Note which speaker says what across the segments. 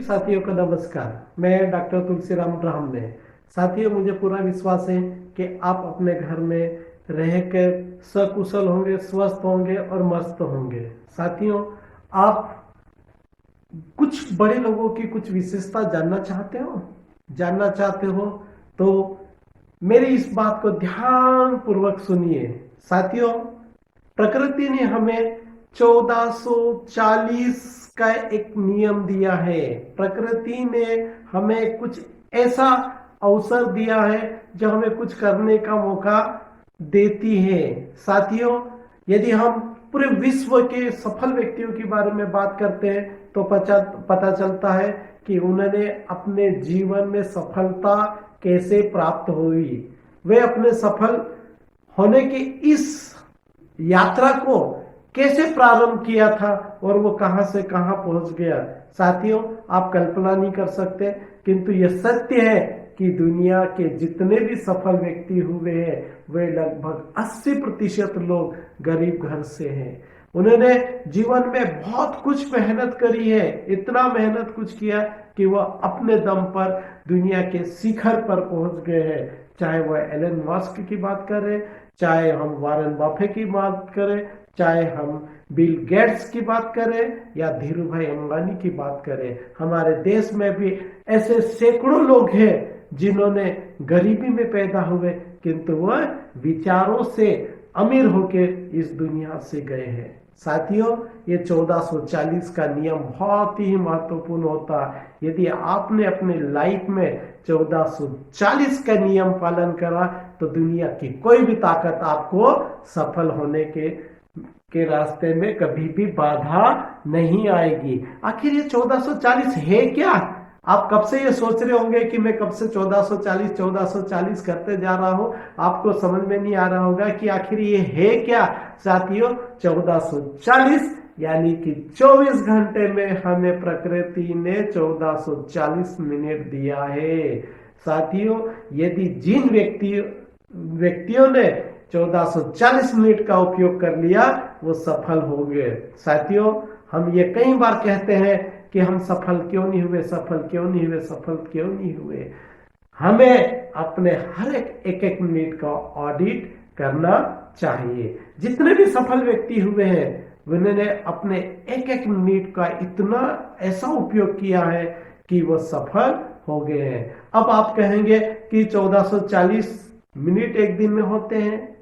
Speaker 1: साथियों को नमस्कार। मैं डॉक्टर तुलसीराम ब्राह्मणे। साथियों, मुझे पूरा विश्वास है कि आप अपने घर में रहकर सकुशल होंगे, स्वस्थ होंगे और मस्त होंगे। साथियों, आप कुछ बड़े लोगों की कुछ विशेषता जानना चाहते हो तो मेरी इस बात को ध्यान पूर्वक सुनिए। साथियों, प्रकृति ने हमें 1440 का एक नियम दिया है। प्रकृति ने हमें कुछ ऐसा अवसर दिया है जो हमें कुछ करने का मौका देती है। साथियों, यदि हम पूरे विश्व के सफल व्यक्तियों के बारे में बात करते हैं तो पता चलता है कि उन्होंने अपने जीवन में सफलता कैसे प्राप्त हुई। वे अपने सफल होने की इस यात्रा को कैसे प्रारंभ किया था और वो कहां से कहां पहुंच गया। साथियों, आप कल्पना नहीं कर सकते, किंतु यह सत्य है कि दुनिया के जितने भी सफल व्यक्ति हुए हैं वे लगभग 80% लोग गरीब घर से हैं। उन्होंने जीवन में बहुत कुछ मेहनत करी है, इतना मेहनत कुछ किया कि वह अपने दम पर दुनिया के शिखर पर पहुंच गए हैं। चाहे वह एलन मस्क की बात करें, चाहे हम वारेन बफे की बात करें, चाहे हम बिल गेट्स की बात करें या धीरू भाई अंबानी की बात करें। हमारे देश में भी ऐसे सैकड़ों लोग हैं जिन्होंने गरीबी में पैदा हुए किंतु वह विचारों से अमीर होकर इस दुनिया से गए हैं। साथियों, ये 1440 का नियम बहुत ही महत्वपूर्ण होता है। यदि आपने अपने लाइफ में 1440 का नियम पालन करा तो दुनिया की कोई भी ताकत आपको सफल होने के रास्ते में कभी भी बाधा नहीं आएगी। आखिर ये 1440 है क्या? आप कब से ये सोच रहे होंगे कि मैं कब से 1440 करते जा रहा हूं। आपको समझ में नहीं आ रहा होगा कि आखिर ये है क्या। साथियों, 1440 यानी कि 24 घंटे में हमें प्रकृति ने 1440 मिनट दिया है। साथियों, यदि जिन व्यक्तियों ने 1440 मिनट का उपयोग कर लिया वो सफल हो गए। साथियों, हम ये कई बार कहते हैं कि हम सफल क्यों नहीं हुए। हमें अपने हर एक मिनट का ऑडिट करना चाहिए। जितने भी सफल व्यक्ति हुए हैं उन्होंने अपने एक मिनट का इतना ऐसा उपयोग किया है कि वो सफल हो गए हैं। अब आप कहेंगे कि 1440 मिनट एक दिन में होते हैं।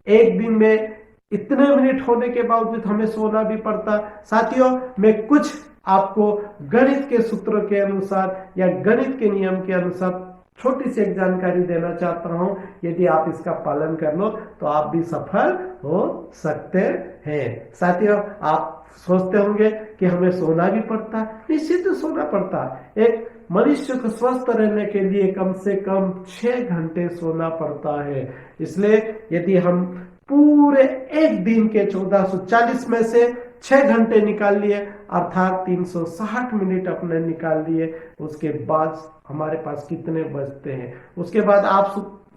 Speaker 1: एक दिन में इतने मिनट होने के बावजूद हमें सोना भी पड़ता। साथियों, मैं कुछ आपको गणित के सूत्रों के अनुसार या गणित के नियम के अनुसार छोटी सी एक जानकारी देना चाहता हूं। यदि आप इसका पालन कर लो तो आप भी सफल हो सकते हैं। साथियों, आप सोचते होंगे कि हमें सोना भी पड़ता। निश्चित सोना पड़ता। एक मनुष्य को स्वस्थ रहने के लिए कम से कम 6 घंटे सोना पड़ता है। इसलिए यदि हम पूरे एक दिन के 1440 में से 6 घंटे निकाल लिए अर्थात 360 मिनट अपने निकाल लिए, उसके बाद हमारे पास कितने बचते हैं। उसके बाद आप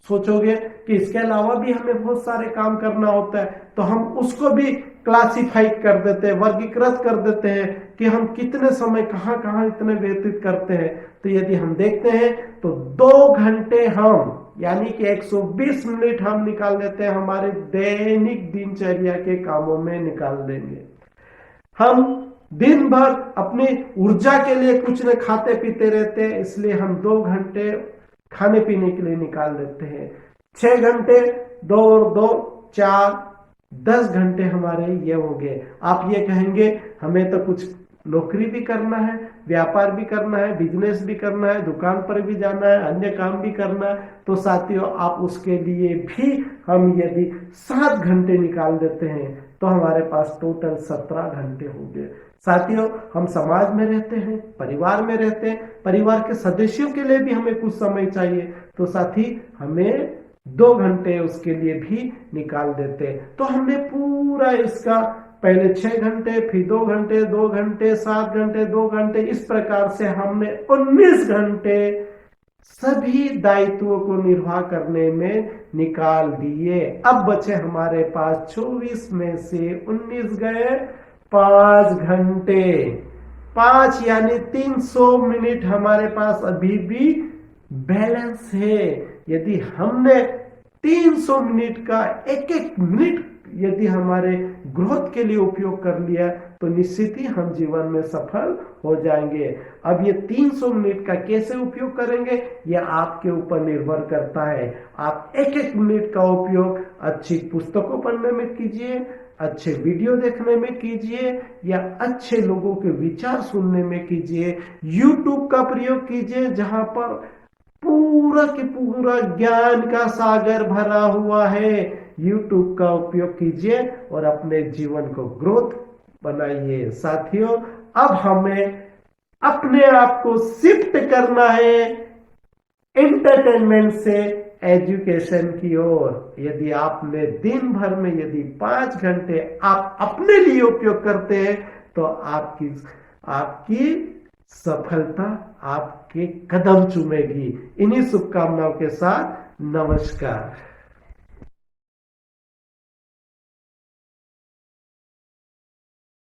Speaker 1: सोचोगे कि इसके अलावा भी हमें बहुत सारे काम करना होता है, तो हम उसको भी क्लासिफाई कर देते हैं, वर्गीकृत कर देते हैं कि हम कितने समय कहां इतने व्यतीत करते हैं। तो यदि हम देखते हैं तो 2 घंटे हम यानी कि 120 मिनट हम निकाल देते हैं हमारे दैनिक दिनचर्या के कामों में निकाल देंगे। हम दिन भर अपनी ऊर्जा के लिए कुछ न खाते पीते रहते हैं, इसलिए हम 2 घंटे खाने पीने के लिए निकाल देते हैं। 6 घंटे 2 और 2 4 10 घंटे हमारे ये हो गए। आप ये कहेंगे हमें तो कुछ नौकरी भी करना है, व्यापार भी करना है, बिजनेस भी करना है, दुकान पर भी जाना है, अन्य काम भी करना है। तो साथियों, आप उसके लिए भी हम यदि 7 घंटे निकाल देते हैं तो हमारे पास टोटल 17 घंटे हो गए। साथियों, हम समाज में रहते हैं, परिवार में रहते हैं, परिवार के सदस्यों के लिए भी हमें कुछ समय चाहिए। तो साथी, हमें 2 घंटे उसके लिए भी निकाल देते हैं। तो हमने पूरा इसका पहले 6 घंटे, फिर 2 घंटे, 2 घंटे, 7 घंटे, 2 घंटे, इस प्रकार से हमने 19 घंटे सभी दायित्वों को निर्वाह करने में निकाल दिए। अब बचे हमारे पास 24 में से 19 गए 5 घंटे। 5 यानी 300 मिनट हमारे पास अभी भी बैलेंस है। यदि हमने 300 मिनट का एक एक मिनट यदि हमारे ग्रोथ के लिए उपयोग कर लिया तो निश्चित ही हम जीवन में सफल हो जाएंगे। अब ये 300 मिनट का कैसे उपयोग करेंगे यह आपके ऊपर निर्भर करता है। आप एक एक मिनट का उपयोग अच्छी पुस्तकों पढ़ने में कीजिए, अच्छे वीडियो देखने में कीजिए, या अच्छे लोगों के विचार सुनने में कीजिए। YouTube का प्रयोग कीजिए जहां पर पूरा के पूरा ज्ञान का सागर भरा हुआ है। YouTube का उपयोग कीजिए और अपने जीवन को ग्रोथ बनाइए। साथियों, अब हमें अपने आप को शिफ्ट करना है एंटरटेनमेंट से एजुकेशन की ओर। यदि आपने दिन भर में यदि 5 घंटे आप अपने लिए उपयोग करते हैं तो आपकी सफलता आपके कदम चूमेगी। इन्हीं शुभकामनाओं के साथ नमस्कार।